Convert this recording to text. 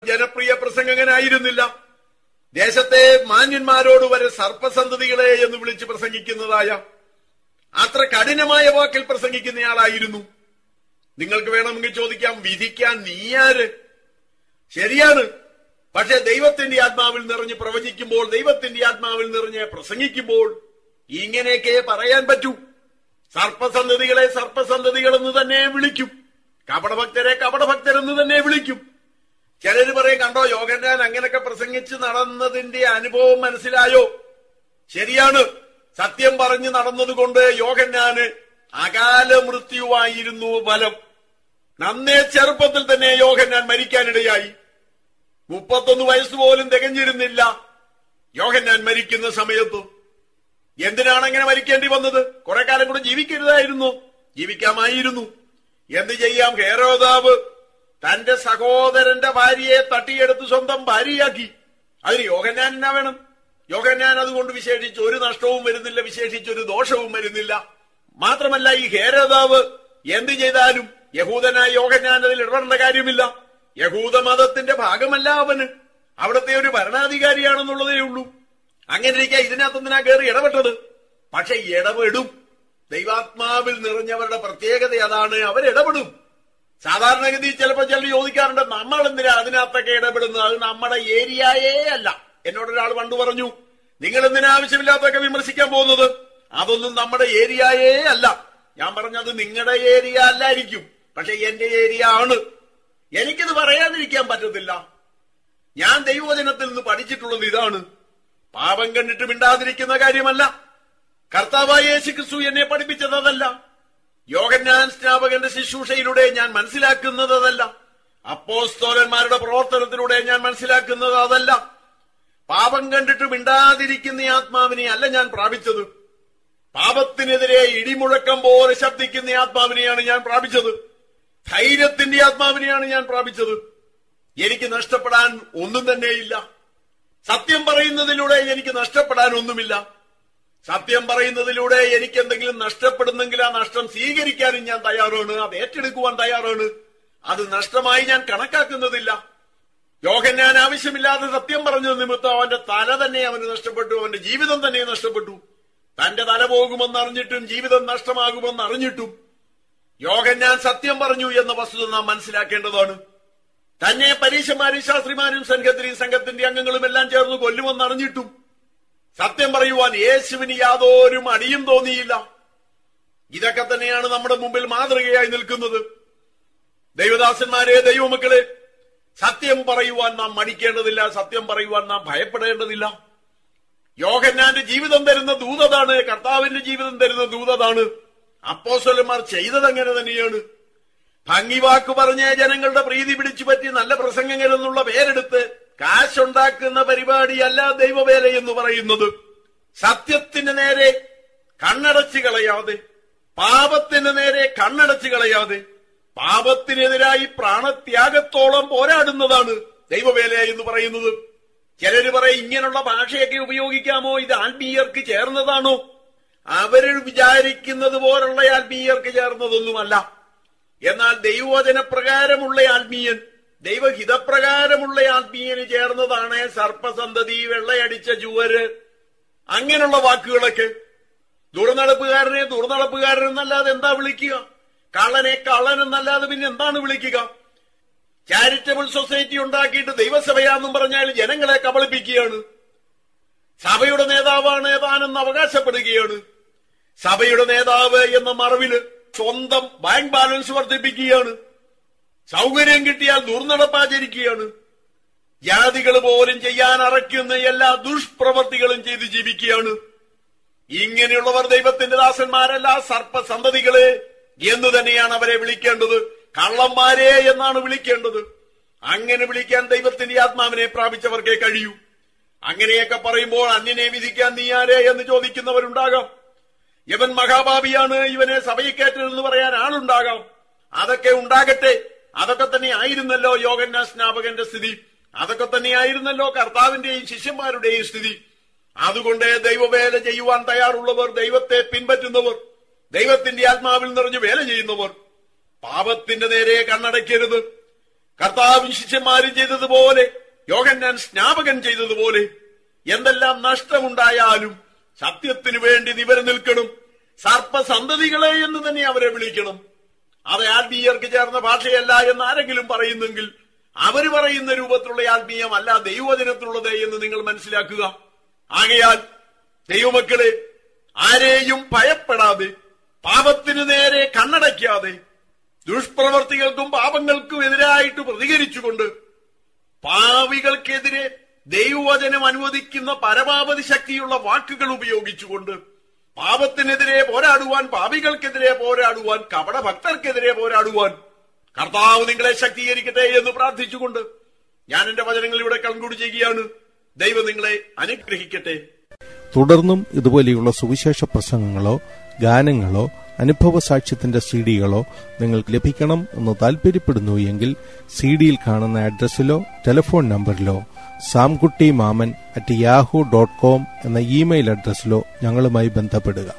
ജനപ്രിയ പ്രസംഗകനായിരുന്നില്ല. ദേശത്തെ മാന്യന്മാരോട് വരെ സർപ്പസന്തതികളെ എന്ന് വിളിച്ച് പ്രസംഗിക്കുന്നതായ അത്ര കഠിനമായ വാക്കിൽ പ്രസംഗിക്കുന്നയാളായിരുന്നു. നിങ്ങൾക്ക് വേണമെങ്കിൽ ചോദിക്കാം, വിധിക്കാൻ നീയാര്? ശരിയാണ്. പക്ഷെ ദൈവത്തിന്റെ ആത്മാവിൽ നിറഞ്ഞ് പ്രവചിക്കുമ്പോൾ, ദൈവത്തിന്റെ ആത്മാവിൽ നിറഞ്ഞ് പ്രസംഗിക്കുമ്പോൾ ഇങ്ങനെയൊക്കെ പറയാൻ പറ്റൂ. സർപ്പസന്തതികളെ സർപ്പസന്തതികളെന്ന് തന്നെ വിളിക്കും, കപടഭക്തരെ കപടഭക്തരെന്ന് തന്നെ വിളിക്കും. ചിലര് പറയും, കണ്ടോ യോഹന്നാൻ അങ്ങനെയൊക്കെ പ്രസംഗിച്ച് നടന്നതിന്റെ അനുഭവം മനസ്സിലായോ? ശരിയാണ്. സത്യം പറഞ്ഞു നടന്നതുകൊണ്ട് യോഹന്നാന് അകാല മൃത്യുവായിരുന്നു ഫലം. നന്നേ ചെറുപ്പത്തിൽ തന്നെ യോഹന്നാൻ മരിക്കാനിടയായി. 31 വയസ്സുപോലും തികഞ്ഞിരുന്നില്ല യോഹന്നാൻ മരിക്കുന്ന സമയത്ത്. എന്തിനാണ് അങ്ങനെ മരിക്കേണ്ടി വന്നത്? കുറെ കാലം കൂടെ ജീവിക്കരുതായിരുന്നു? ജീവിക്കാമായിരുന്നു. എന്ത് ചെയ്യാം? ഹേരോദാവ് തന്റെ സഹോദരന്റെ ഭാര്യയെ തട്ടിയെടുത്ത് സ്വന്തം ഭാര്യയാക്കി. അതിന് യോഹന്നാൻ എന്നാ വേണം? യോഹന്നാൻ അതുകൊണ്ട് വിശേഷിച്ച് ഒരു നഷ്ടവും വരുന്നില്ല, വിശേഷിച്ചൊരു ദോഷവും വരുന്നില്ല. മാത്രമല്ല, ഈ ഹേരോദാവ് എന്ത് ചെയ്താലും യഹൂദനായ യോഹന്നാൻ അതിൽ ഇടപെടേണ്ട കാര്യമില്ല. യഹൂദ മതത്തിന്റെ ഭാഗമല്ല അവന്, അവിടുത്തെ ഒരു ഭരണാധികാരിയാണെന്നുള്ളതേ ഉള്ളൂ. അങ്ങനെ ഇരിക്കാൻ ഇതിനകത്തൊന്നിനാ കയറി ഇടപെട്ടത്. പക്ഷെ ഇടപെടും. ദൈവാത്മാവിൽ നിറഞ്ഞവരുടെ പ്രത്യേകത അതാണ്, അവരിടപെടും. സാധാരണഗതി ചിലപ്പോൾ ചിലർ ചോദിക്കാറുണ്ട്, നമ്മൾ എന്തിനാ അതിനകത്തൊക്കെ ഇടപെടുന്നത്? അത് നമ്മുടെ ഏരിയയേ അല്ല. എന്നോടൊരാൾ പണ്ട് പറഞ്ഞു, നിങ്ങൾ എന്തിനാ ആവശ്യമില്ലാത്തൊക്കെ വിമർശിക്കാൻ പോകുന്നത്? അതൊന്നും നമ്മുടെ ഏരിയയേ അല്ല. ഞാൻ പറഞ്ഞത് നിങ്ങളുടെ ഏരിയ അല്ലായിരിക്കും, പക്ഷെ എന്റെ ഏരിയ ആണ്. എനിക്കിത് പറയാതിരിക്കാൻ പറ്റത്തില്ല. ഞാൻ ദൈവവചനത്തിൽ നിന്ന് പഠിച്ചിട്ടുള്ളത് ഇതാണ്. പാപം കണ്ടിട്ട് മിണ്ടാതിരിക്കുന്ന കാര്യമല്ല. കർത്താവായ യേശുക്രിസ്തു എന്നെ പഠിപ്പിച്ചത് അതല്ല. യോഹന്നാൻ സ്നാപകന്റെ ശുശ്രൂഷയിലൂടെ ഞാൻ മനസ്സിലാക്കുന്നത് അതല്ല. അപ്പോസ്തലന്മാരുടെ പ്രവർത്തനത്തിലൂടെ ഞാൻ മനസ്സിലാക്കുന്നത് അതല്ല. പാപം കണ്ടിട്ട് മിണ്ടാതിരിക്കുന്ന ആത്മാവിനെ അല്ല ഞാൻ പ്രാപിച്ചത്. പാപത്തിനെതിരെ ഇടിമുഴക്കം പോലെ ശബ്ദിക്കുന്ന ആത്മാവിനെയാണ് ഞാൻ പ്രാപിച്ചത്. ധൈര്യത്തിന്റെ ആത്മാവിനെയാണ് ഞാൻ പ്രാപിച്ചത്. എനിക്ക് നഷ്ടപ്പെടാൻ ഒന്നും തന്നെയില്ല. സത്യം പറയുന്നതിലൂടെ എനിക്ക് നഷ്ടപ്പെടാൻ ഒന്നുമില്ല. സത്യം പറയുന്നതിലൂടെ എനിക്ക് എന്തെങ്കിലും നഷ്ടപ്പെടുന്നെങ്കിൽ ആ നഷ്ടം സ്വീകരിക്കാനും ഞാൻ തയ്യാറാണ്, അത് ഏറ്റെടുക്കുവാൻ തയ്യാറാണ്. അത് നഷ്ടമായി ഞാൻ കണക്കാക്കുന്നതില്ല. യോഹന്നാൻ ആവശ്യമില്ലാതെ സത്യം പറഞ്ഞത് നിമിത്തം അവന്റെ തല തന്നെ അവന് നഷ്ടപ്പെട്ടു, അവന്റെ ജീവിതം തന്നെ നഷ്ടപ്പെട്ടു. തന്റെ തല പോകുമെന്നറിഞ്ഞിട്ടും ജീവിതം നഷ്ടമാകുമെന്നറിഞ്ഞിട്ടും യോഹന്നാൻ സത്യം പറഞ്ഞു എന്ന വസ്തുത നാം മനസ്സിലാക്കേണ്ടതാണ്. തന്നെ പരീശന്മാരും ശാസ്ത്രിമാരും സംഘത്തിന്റെ അംഗങ്ങളും എല്ലാം ചേർന്ന് കൊല്ലുമെന്നറിഞ്ഞിട്ടും സത്യം പറയുവാൻ യേശുവിന് യാതൊരു മടിയും തോന്നിയില്ല. ഇതൊക്കെ തന്നെയാണ് നമ്മുടെ മുമ്പിൽ മാതൃകയായി നിൽക്കുന്നത്. ദൈവദാസന്മാരെ, ദൈവമക്കളെ, സത്യം പറയുവാൻ നാം മടിക്കേണ്ടതില്ല. സത്യം പറയുവാൻ നാം ഭയപ്പെടേണ്ടതില്ല. യോഹന്നാന്റെ ജീവിതം തരുന്ന ദൂതതാണ്, കർത്താവിന്റെ ജീവിതം തരുന്ന ദൂതതാണ്. അപ്പോസ്തലന്മാർ ചെയ്തത് അങ്ങനെ തന്നെയാണ്. ഭംഗിവാക്ക് പറഞ്ഞ ജനങ്ങളുടെ പ്രീതി പിടിച്ചു പറ്റി നല്ല പ്രസംഗങ്ങൾ എന്നുള്ള പേരെടുത്ത് കാശുണ്ടാക്കുന്ന പരിപാടിയല്ല ദൈവവേല എന്ന് പറയുന്നത്. സത്യത്തിന് നേരെ കണ്ണടച്ചു കളയാതെ, പാപത്തിന് നേരെ കണ്ണടച്ചു കളയാതെ, പാപത്തിനെതിരായി പ്രാണത്യാഗത്തോളം പോരാടുന്നതാണ് ദൈവവേല എന്ന് പറയുന്നത്. ചിലര് പറയും, ഇങ്ങനെയുള്ള ഭാഷയൊക്കെ ഉപയോഗിക്കാമോ? ഇത് ആത്മീയർക്ക് ചേർന്നതാണോ? അവര് വിചാരിക്കുന്നത് പോലുള്ള ആത്മീയർക്ക് ചേർന്നതൊന്നുമല്ല. എന്നാൽ ദൈവവചനപ്രകാരമുള്ള ആത്മീയൻ, ദൈവഹിതപ്രകാരമുള്ള ആത്മീയന് ചേർന്നതാണ് സർപ്പസന്തതി, വെള്ളയടിച്ച ചുവര്, അങ്ങനെയുള്ള വാക്കുകളൊക്കെ. ദുർനടപ്പുകാരനെ ദുർനടപ്പുകാരൻ എന്നല്ലാതെ എന്താ വിളിക്കുക? കള്ളനെ കള്ളൻ എന്നല്ലാതെ പിന്നെ എന്താണ് വിളിക്കുക? ചാരിറ്റബിൾ സൊസൈറ്റി ഉണ്ടാക്കിയിട്ട് ദൈവസഭയാന്നും പറഞ്ഞാൽ ജനങ്ങളെ കബളിപ്പിക്കുകയാണ്. സഭയുടെ നേതാവാണ് താനെന്ന് അവകാശപ്പെടുകയാണ്. സഭയുടെ നേതാവ് എന്ന മറവില് സ്വന്തം ബാങ്ക് ബാലൻസ് വർദ്ധിപ്പിക്കുകയാണ്. സൗകര്യം കിട്ടിയാൽ ദുർനടപ്പാചരിക്കുകയാണ്. ജാതികൾ പോലും ചെയ്യാൻ അറയ്ക്കുന്ന എല്ലാ ദുഷ്പ്രവർത്തികളും ചെയ്ത് ജീവിക്കുകയാണ്. ഇങ്ങനെയുള്ളവർ ദൈവത്തിന്റെ ദാസന്മാരല്ല, സർപ്പസന്തതികളെ എന്ന് തന്നെയാണ് അവരെ വിളിക്കേണ്ടത്. കള്ളന്മാരെ എന്നാണ് വിളിക്കേണ്ടത്. അങ്ങനെ വിളിക്കാൻ ദൈവത്തിന്റെ ആത്മാവിനെ പ്രാപിച്ചവർക്കേ കഴിയൂ. അങ്ങനെയൊക്കെ പറയുമ്പോൾ അന്യനെ വിധിക്കാൻ നീ ആരെ എന്ന് ചോദിക്കുന്നവരുണ്ടാകാം. ഇവൻ മഹാഭാവിയാണ്, ഇവനെ സഭയിൽ കയറ്റരുതെന്ന് പറയാൻ ആളുണ്ടാകാം. അതൊക്കെ ഉണ്ടാകട്ടെ. അതൊക്കെ തന്നെ ആയിരുന്നല്ലോ യോഹന്നാൻ സ്നാപകന്റെ സ്ഥിതി. അതൊക്കെ തന്നെയായിരുന്നല്ലോ കർത്താവിന്റെയും ശിഷ്യന്മാരുടെയും സ്ഥിതി. അതുകൊണ്ട് ദൈവവേല ചെയ്യുവാൻ തയ്യാറുള്ളവർ, ദൈവത്തെ പിൻപറ്റുന്നവർ, ദൈവത്തിന്റെ ആത്മാവിൽ നിറഞ്ഞ് വേല ചെയ്യുന്നവർ പാപത്തിന്റെ നേരെ കണ്ണടയ്ക്കരുത്. കർത്താവും ശിഷ്യന്മാരും ചെയ്തതുപോലെ, യോഹന്നാൻ സ്നാപകൻ ചെയ്തതുപോലെ, എന്തെല്ലാം നഷ്ടമുണ്ടായാലും സത്യത്തിനു വേണ്ടി നിവരെ നിൽക്കണം. സർപ്പസന്തതികളെ എന്ന് തന്നെ അവരെ വിളിക്കണം. അത് ആത്മീയർക്ക് ചേർന്ന ഭാഷയല്ല എന്ന് ആരെങ്കിലും പറയുന്നെങ്കിൽ അവര് പറയുന്ന രൂപത്തിലുള്ള ആത്മീയമല്ല ദൈവവചനത്തിലുള്ളത് എന്ന് നിങ്ങൾ മനസ്സിലാക്കുക. ആകയാൽ ദൈവമക്കളെ, ആരെയും ഭയപ്പെടാതെ, പാപത്തിനു നേരെ കണ്ണടയ്ക്കാതെ, ദുഷ്പ്രവർത്തികൾക്കും പാപങ്ങൾക്കും എതിരായിട്ട് പ്രതികരിച്ചുകൊണ്ട്, പാപികൾക്കെതിരെ ദൈവവചനം അനുവദിക്കുന്ന പരമാവധി ശക്തിയുള്ള വാക്കുകൾ ഉപയോഗിച്ചുകൊണ്ട് പാപത്തിനെതിരെ പോരാടുവാൻ, പാപികൾക്കെതിരെ പോരാടുവാൻ, കപടഭക്തർക്കെതിരെ പോരാടുവാൻ കർത്താവ് നിങ്ങളെ ശക്തീകരിക്കട്ടെ എന്ന് പ്രാർത്ഥിച്ചുകൊണ്ട് ഞാൻ എന്റെ വചനങ്ങൾ ഇവിടെ കൺക്ലൂഡ് ചെയ്യുകയാണ്. ദൈവം നിങ്ങളെ അനുഗ്രഹിക്കട്ടെ. തുടർന്നും ഇതുപോലെയുള്ള സുവിശേഷ പ്രസംഗങ്ങളോ ഗാനങ്ങളോ അനുഭവ സാക്ഷ്യത്തിന്റെ CD-കളോ നിങ്ങൾക്ക് ലഭിക്കണം എന്ന് താൽപര്യപ്പെടുന്നു എങ്കിൽ CD-യിൽ കാണുന്ന അഡ്രസ്സിലോ ടെലിഫോൺ നമ്പറിലോ samkuttimaman@yahoo.com എന്ന ഇമെയിൽ അഡ്രസ്സിലോ ഞങ്ങളുമായി ബന്ധപ്പെടുക.